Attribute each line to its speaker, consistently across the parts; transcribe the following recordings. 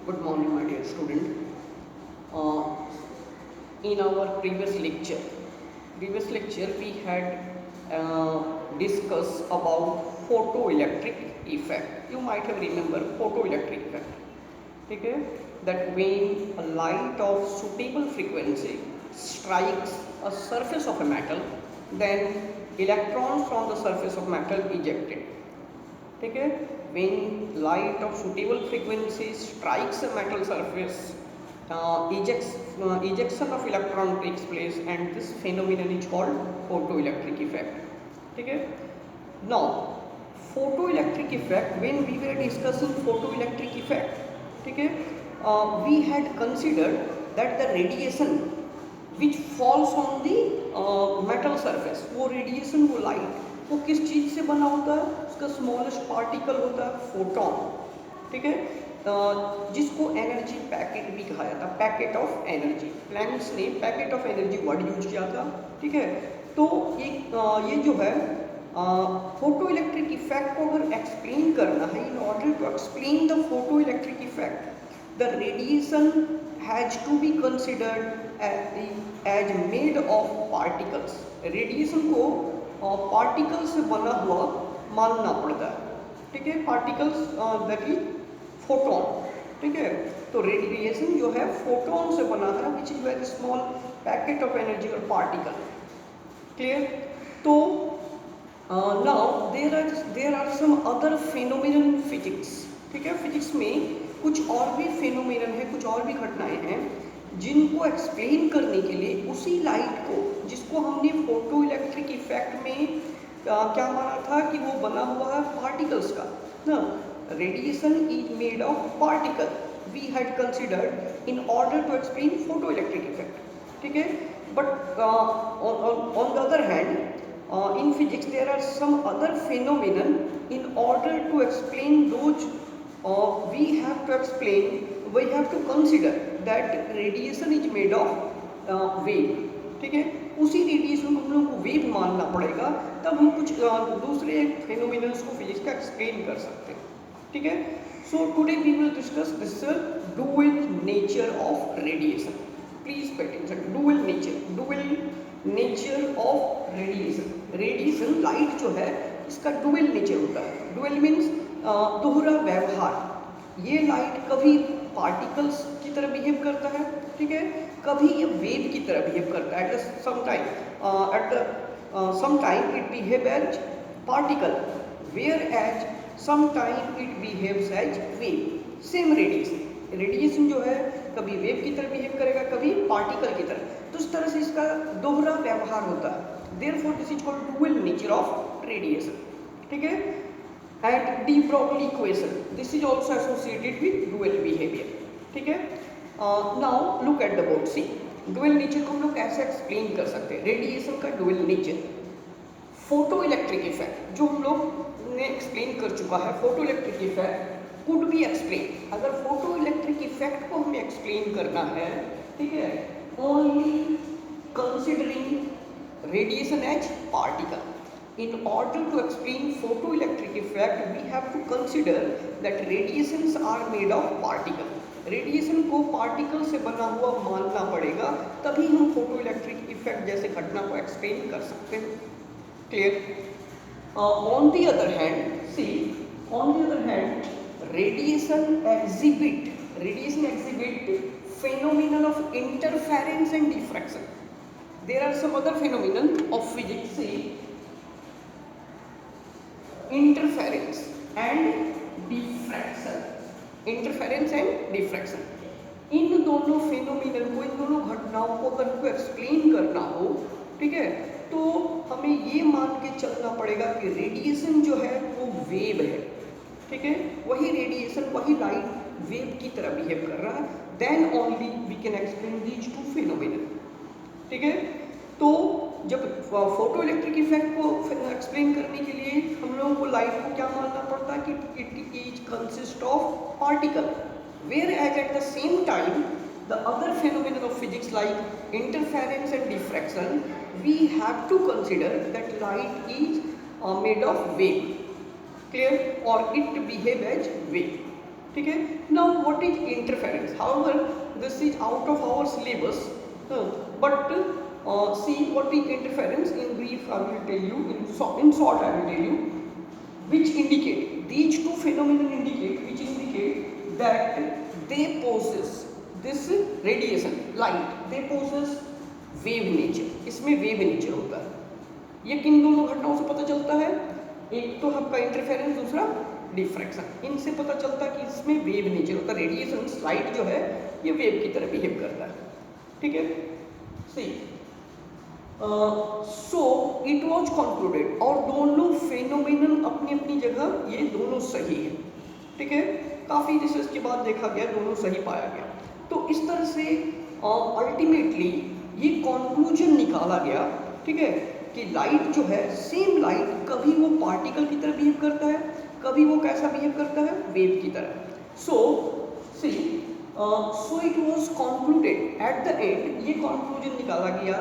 Speaker 1: Good morning, my dear student. Uh, in our previous lecture we had discussed about photoelectric effect. You might have remember photoelectric effect. Okay, that when a light of suitable frequency strikes a surface of a metal, then electrons from the surface of metal ejected. ठीक है, when light of suitable frequency strikes a metal surface, ejection of electron takes place and this phenomenon is called photoelectric effect. ठीक है, now photoelectric effect, when we were discussing photoelectric effect, ठीक है, we had considered that the radiation which falls on the metal surface, वो radiation, वो light, वो किस चीज़ से बना होता है? उसका स्मॉलेस्ट पार्टिकल होता है फोटोन. ठीक है, जिसको एनर्जी पैकेट भी कहा जाता है, पैकेट ऑफ एनर्जी. प्लैंक्स ने packet of energy word use किया था. ठीक है, तो ये जो है फोटो इलेक्ट्रिक इफेक्ट को अगर एक्सप्लेन करना है, in order to explain the photo electric effect the radiation has to be considered as made of particles. Radiation को पार्टिकल से बना हुआ मानना पड़ता है. ठीक है, पार्टिकल्स दैट इज फोटोन. ठीक है, तो रेडिएशन जो है फोटोन से बना है, which is very small packet of energy और पार्टिकल. क्लियर? तो now there are some other phenomenon in physics. ठीक है, फिजिक्स में कुछ और भी फेनोमेनन है, कुछ और भी घटनाएं हैं जिनको एक्सप्लेन करने के लिए उसी लाइट को, जिसको हमने फोटो इलेक्ट्रिक इफेक्ट में क्या माना था कि वो बना हुआ है पार्टिकल्स का ना. Radiation is made of particle we had considered in order to explain photo electric effect. ठीक है, but on the other hand in physics there are some other phenomenon. In order to explain those we have to consider that radiation is made of wave. ठीक है, उसी radiation को हम लोग को wave मानना पड़ेगा, तब हम कुछ दूसरे फेनोमेनल्स को फिजिक्स का एक्सप्लेन कर सकते हैं. ठीक है, so today we will discuss this dual nature of radiation. Please pay attention. Dual nature of radiation. Radiation light जो है इसका डुअल नेचर होता है. डुअल मीन्स दोहरा व्यवहार. ये लाइट कभी पार्टिकल्स की तरह बिहेव करता है, ठीक है, कभी ये वेव की तरह बिहेव करता है. At some time it behave as particle, whereas some time it behaves as wave. Same radiation जो है कभी वेव की तरह बिहेव करेगा, कभी पार्टिकल की तरह. तो इस तरह से इसका दोहरा व्यवहार होता है. Therefore this is called dual nature of radiation. ठीक है, and de Broglie equation, this is also associated with dual behavior. ठीक है, now look at the board. See, dual nature को हम लोग कैसे एक्सप्लेन कर सकते हैं? रेडिएशन का dual nature, photo electric effect जो हम लोग ने एक्सप्लेन कर चुका है. Photo electric effect could be explain. अगर फोटो इलेक्ट्रिक इफेक्ट को हमें एक्सप्लेन करना है, ठीक है, only considering radiation as particle. In order to explain photoelectric effect, we have to consider that radiations are made of particle. Radiation को particle से बना हुआ मानना पड़ेगा, तभी हम photoelectric effect जैसे घटना को explain कर सकते हैं. Clear? On the other hand, radiation exhibit phenomenon of interference and diffraction. There are some other phenomenon of physics, see, interference and diffraction. इन दोनों फेनोमेनन को, इन दोनों घटनाओं को अगर को एक्सप्लेन करना हो, ठीक है, तो हमें ये मान के चलना पड़ेगा कि रेडिएशन जो है वो वेव है. ठीक है, वही रेडिएशन, वही लाइट वेव की तरह बिहेव कर रहा है. Then only we can explain these two phenomenon. ठीक है, तो जब फोटो इलेक्ट्रिक इफेक्ट को एक्सप्लेन करने के लिए हम लोगों को लाइट को क्या मानना पड़ता है कि it is consist of particle, whereas at the same time the other phenomenon of physics like interference and diffraction, we have to consider that light is made of wave. Clear? और it behave as wave. ठीक है। Now what is interference, however this is out of our syllabus, but see what is interference in brief I will tell you, in short I will tell you, which indicate, these two phenomena indicate, which indicate that they possess this radiation light, they possess wave nature, इसमें wave nature होता है। ये किन दोनों घटनाओं से पता चलता है, एक तो आपका इंटरफेरेंस, दूसरा डिफ्रैक्शन। इनसे पता चलता है कि इसमें वेव नेचर होता है, रेडिएशन लाइट जो है ये वेव की तरह बिहेव करता है, ठीक है। सी सो इट वॉज कंक्लूडेड, और दोनों फेनोमेनन अपनी अपनी जगह ये दोनों सही है, ठीक है। काफ़ी रिसर्च के बाद देखा गया दोनों सही पाया गया। तो इस तरह से अल्टीमेटली ये कंक्लूजन निकाला गया, ठीक है, कि लाइट जो है, सेम लाइट कभी वो पार्टिकल की तरह बिहेव करता है, कभी वो कैसा बिहेव करता है, वेव की तरह। So see so it was concluded at the end, ये कंक्लूजन निकाला गया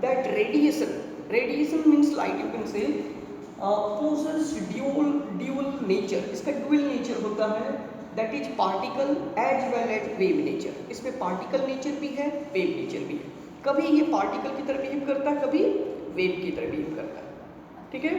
Speaker 1: that radiation means light, you can say possess dual nature, इसका ड्यूअल नेचर होता है, that is particle as well as wave nature. इसमें particle nature भी है, wave nature भी है। कभी ये पार्टिकल की तरह बिहेव करता है, कभी वेव की तरह बिहेव करता है, ठीक है।